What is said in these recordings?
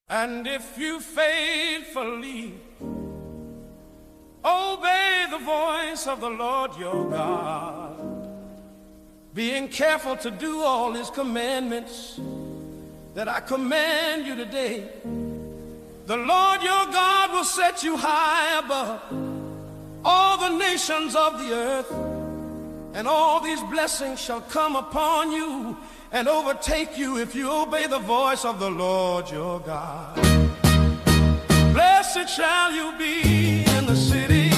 And if you faithfully obey the voice of the Lord your God, being careful to do all his commandments that I command you today, the Lord your God will set you high above all the nations of the earth, and all these blessings shall come upon you and overtake you if you obey the voice of the Lord your God. Blessed shall you be in the city,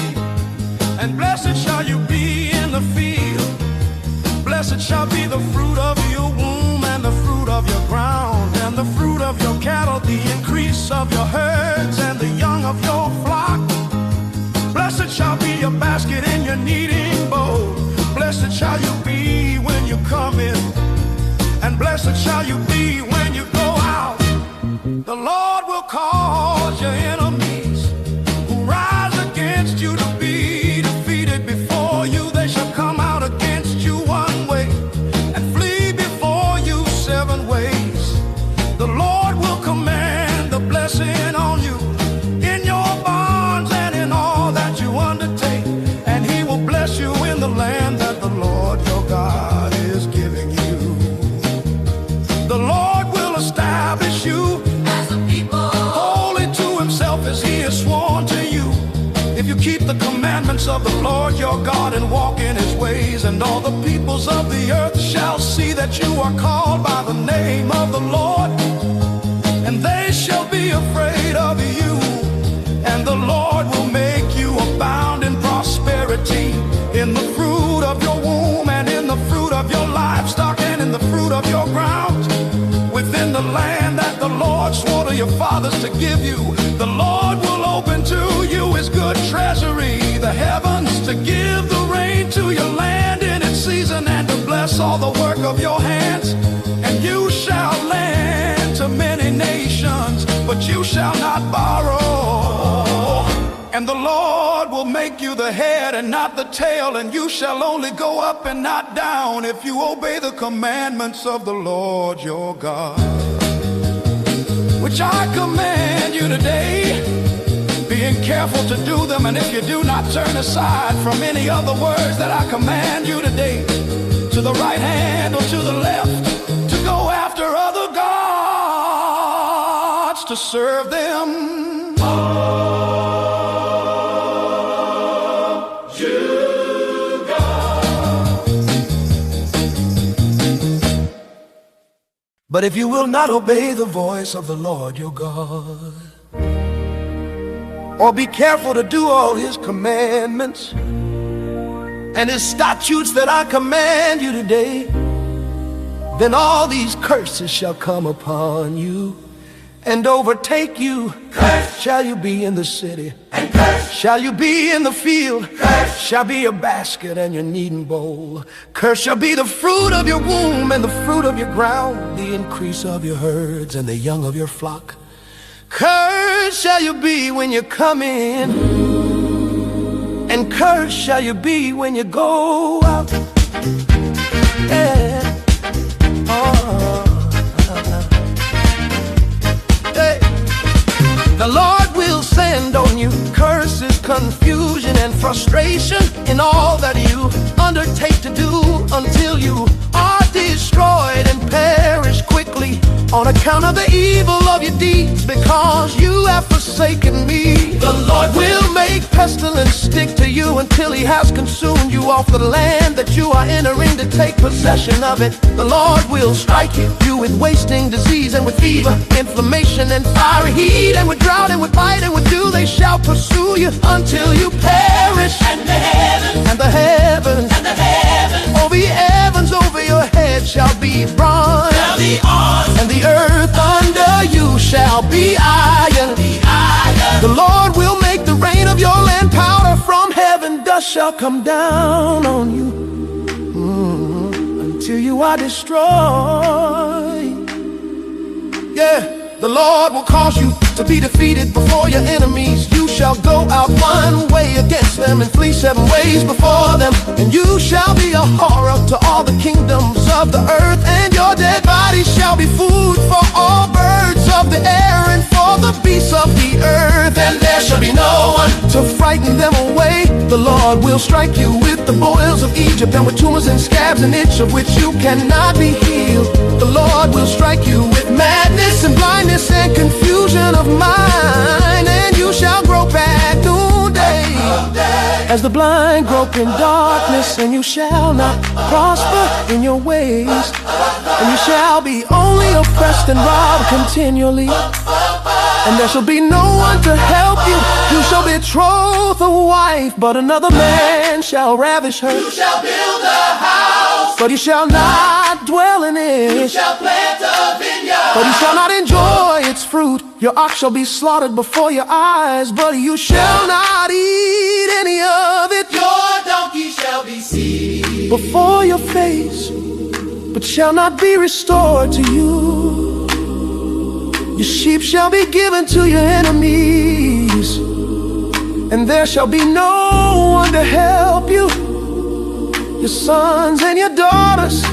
and blessed shall you be in the field. Blessed shall be the fruit of your womb, and the fruit of your ground, and the fruit of your cattle, the increase of your herds, and the young of your flock. Blessed shall be your basket and your kneading bowl. Blessed shall you be when you come in, and blessed shall you be when you go out. The Lord will cause your enemies who rise against you to be defeated before you. They shall come out against you one way and flee before you 7 ways. The Lord will command the blessing on you in your barns and in all that you undertake, and he will bless you in the land that the Lord your God is giving you. The Lord will establish you as a people holy to himself, as he has sworn to you, if you keep the commandments of the Lord your God and walk in his ways. And all the peoples of the earth shall see that you are called by the name of the Lord, and they shall be afraid of you. And the Lord will make you abound in prosperity, in the fruit of your womb, and in the fruit of your livestock, and in the fruit of your ground, within the land that the Lord swore to your fathers to give you. The Lord will open to you his good treasury, the heavens, to give the rain to your land in its season, and to bless all the work of your hands. And you shall lend to many nations, but you shall not borrow. And the Lord will make you the head and not the tail, and you shall only go up and not down if you obey the commandments of the Lord your God, which I command you today, being careful to do them. And if you do not turn aside from any of the words that I command you today, to the right hand or to the left, to go after other gods to serve them, but if you will not obey the voice of the Lord your God, or be careful to do all his commandments and his statutes that I command you today, then all these curses shall come upon you and overtake you. Cursed shall you be in the city, and cursed shall you be in the field. Cursed shall be your basket and your kneading bowl. Cursed shall be the fruit of your womb, and the fruit of your ground, the increase of your herds, and the young of your flock. Cursed shall you be when you come in, and cursed shall you be when you go out. Yeah. The Lord will send on you curses, confusion, and frustration in all that you undertake to do, until you are destroyed and perish quickly on account of the evil of your deeds, because you have forsaken me. The Lord will make pestilence stick to you until he has consumed you off the land that you are entering to take possession of it. The Lord will strike you with wasting disease, and with fever, inflammation, and fiery heat, and with drought, and with bite, and with dew. They shall pursue you until you perish. And the heavens, and the heavens, and the heavens, over the heavens over your head shall be bronze, and the earth under you shall be iron. The Lord will make the rain of your land powder from heaven. Dust shall come down on you until you are destroyed. Yeah. The Lord will cause you to be defeated before your enemies. You shall go out one way against them and flee 7 ways before them. And you shall be a horror to all the kingdoms of the earth, and your dead body shall be food for all birds of the air and for frighten them away. The Lord will strike you with the boils of Egypt, and with tumors and scabs and itch of which you cannot be healed. The Lord will strike you with madness and blindness and confusion of mind, and you shall grow back noonday as the blind grope in darkness, and you shall not prosper in your ways, and you shall be only oppressed and robbed continually, and there shall be no one to help you. You shall betroth a wife, but another man shall ravish her. You shall build a house, but he shall not dwell in it. You shall plant a vineyard, but he shall not enjoy its fruit. Your ox shall be slaughtered before your eyes, but you shall not eat any of it. Your donkey shall be seized before your face, but shall not be restored to you. Your sheep shall be given to your enemies, and there shall be no one to help you. Your sons and your daughters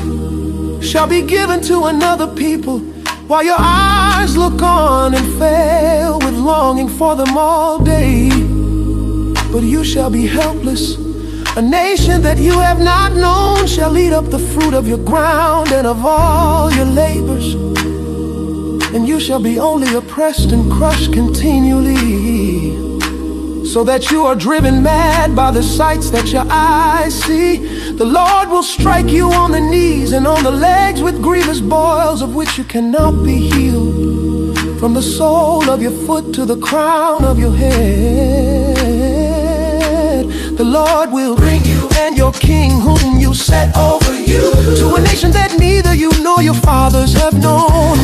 shall be given to another people, while your eyes look on and fail with longing for them all day. But you shall be helpless. A nation that you have not known shall eat up the fruit of your ground and of all your labors, and you shall be only oppressed and crushed continually, so that you are driven mad by the sights that your eyes see. The Lord will strike you on the knees and on the legs with grievous boils of which you cannot be healed, from the sole of your foot to the crown of your head. The Lord will bring you and your king whom you set over you to a nation that neither you nor your fathers have known,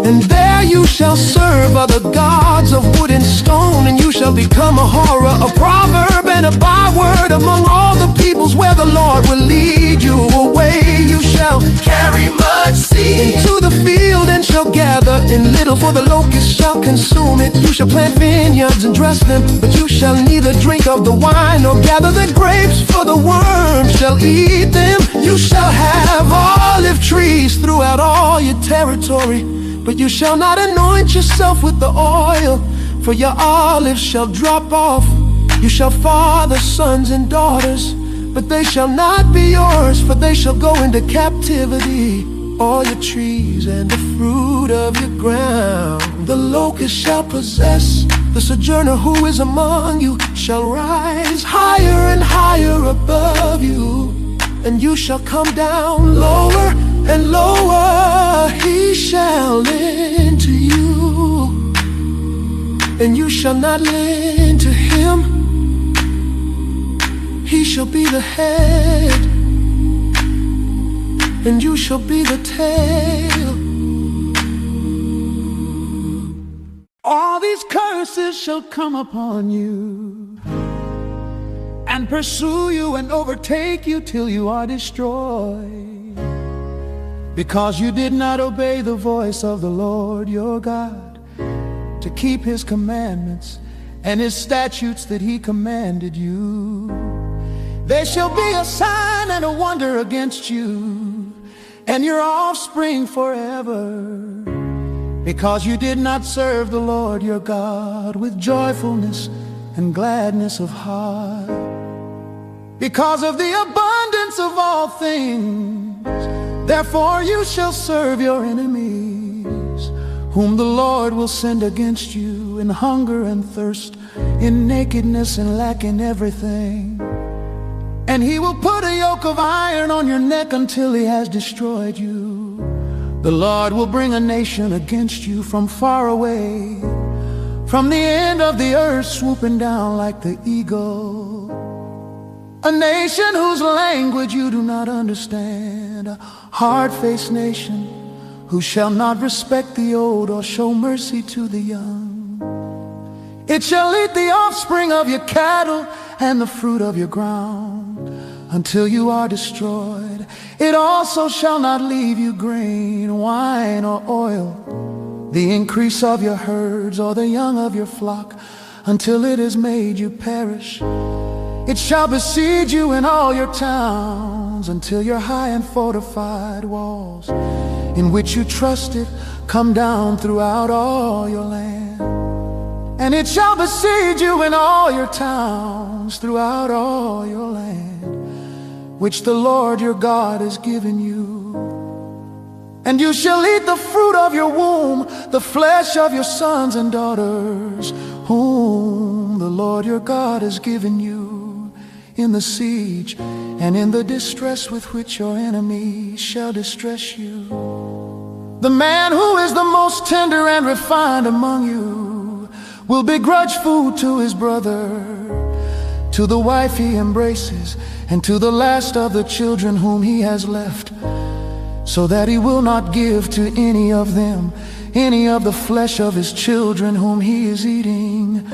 and there you shall serve other gods of wood and stone, and you shall become a horror, a proverb, and a byword among all the peoples where the Lord will lead you away. You shall carry much seed into the field and shall gather in little, for the locust shall consume it. You shall plant vineyards and dress them, but you shall neither drink of the wine nor gather the grapes, for the worm shall eat them. You shall have olive trees throughout all your territory, but you shall not anoint yourself with the oil, for your olives shall drop off. You shall father sons and daughters, but they shall not be yours, for they shall go into captivity. All your trees and the fruit of your ground the locust shall possess. The sojourner who is among you shall rise higher and higher above you, and you shall come down lower and lower. He shall lend to you, and you shall not lend to him. He shall be the head, and you shall be the tail. All these curses shall come upon you and pursue you and overtake you till you are destroyed, because you did not obey the voice of the Lord your God to keep his commandments and his statutes that he commanded you. There shall be a sign and a wonder against you and your offspring forever, because you did not serve the Lord your God with joyfulness and gladness of heart. Because of the abundance of all things, therefore you shall serve your enemies, whom the Lord will send against you in hunger and thirst, in nakedness and lack in everything. And he will put a yoke of iron on your neck until he has destroyed you. The Lord will bring a nation against you from far away, from the end of the earth, swooping down like the eagle. A nation whose language you do not understand, a hard-faced nation who shall not respect the old or show mercy to the young. It shall eat the offspring of your cattle and the fruit of your ground until you are destroyed. It also shall not leave you grain, wine, or oil, the increase of your herds or the young of your flock, until it has made you perish. It shall besiege you in all your towns until your high and fortified walls, in which you trusted, come down throughout all your land. And it shall besiege you in all your towns throughout all your land, which the Lord your God has given you. And you shall eat the fruit of your womb, the flesh of your sons and daughters, whom the Lord your God has given you, in the siege and in the distress with which your enemies shall distress you. The man who is the most tender and refined among you will begrudge food to his brother, to the wife he embraces, and to the last of the children whom he has left, so that he will not give to any of them any of the flesh of his children whom he is eating,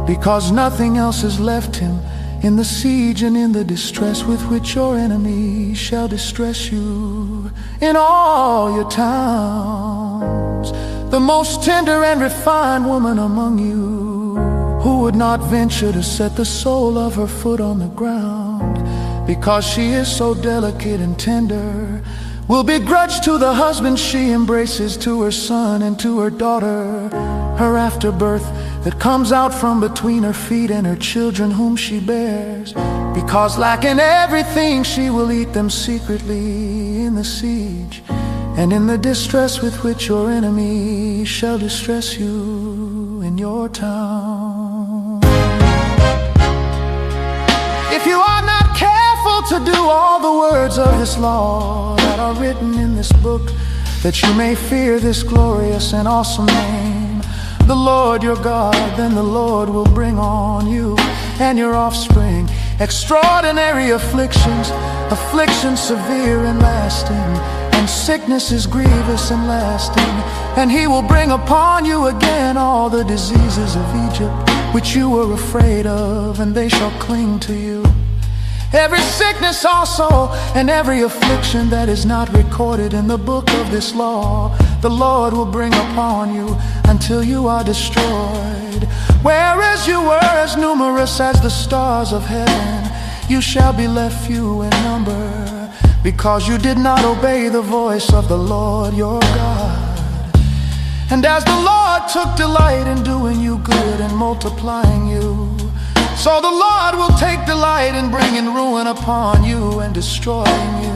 because nothing else is left him in the siege and in the distress with which your enemies shall distress you in all your towns. The most tender and refined woman among you, who would not venture to set the sole of her foot on the ground, because she is so delicate and tender, will begrudge to the husband she embraces, to her son and to her daughter, her afterbirth that comes out from between her feet, and her children whom she bears, because lacking everything she will eat them secretly in the siege and in the distress with which your enemies shall distress you in your town. If you are not careful to do all the words of this law that are written in this book, that you may fear this glorious and awesome name, the Lord your God, then the Lord will bring on you and your offspring extraordinary afflictions, afflictions severe and lasting, and sickness is grievous and lasting. And he will bring upon you again all the diseases of Egypt, which you were afraid of, and they shall cling to you. Every sickness also and every affliction that is not recorded in the book of this law, the Lord will bring upon you until you are destroyed. Whereas you were as numerous as the stars of heaven, you shall be left few in number, because you did not obey the voice of the Lord your God. And as the Lord took delight in doing you good and multiplying you, so the Lord will take delight in bringing ruin upon you and destroying you.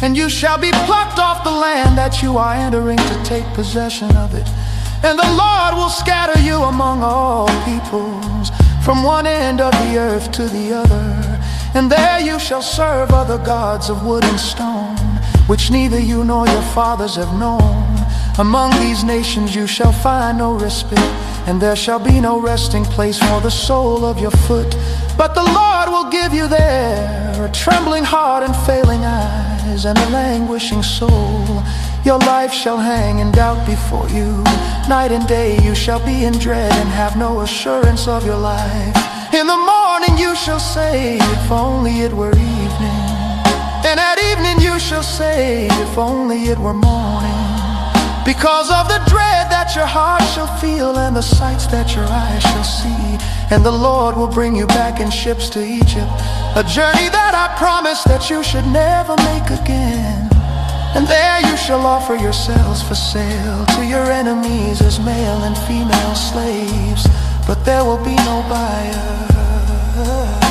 And you shall be plucked off the land that you are entering to take possession of it. And the Lord will scatter you among all peoples, from one end of the earth to the other. And there you shall serve other gods of wood and stone, which neither you nor your fathers have known. Among these nations you shall find no respite, and there shall be no resting place for the sole of your foot. But the Lord will give you there a trembling heart and failing eyes and a languishing soul. Your life shall hang in doubt before you. Night and day you shall be in dread and have no assurance of your life. In the morning you shall say, if only it were evening. And at evening you shall say, if only it were morning. Because of the dread that your heart shall feel and the sights that your eyes shall see. And the Lord will bring you back in ships to Egypt, a journey that I promised that you should never make again. And there you shall offer yourselves for sale to your enemies as male and female slaves, but there will be no buyer.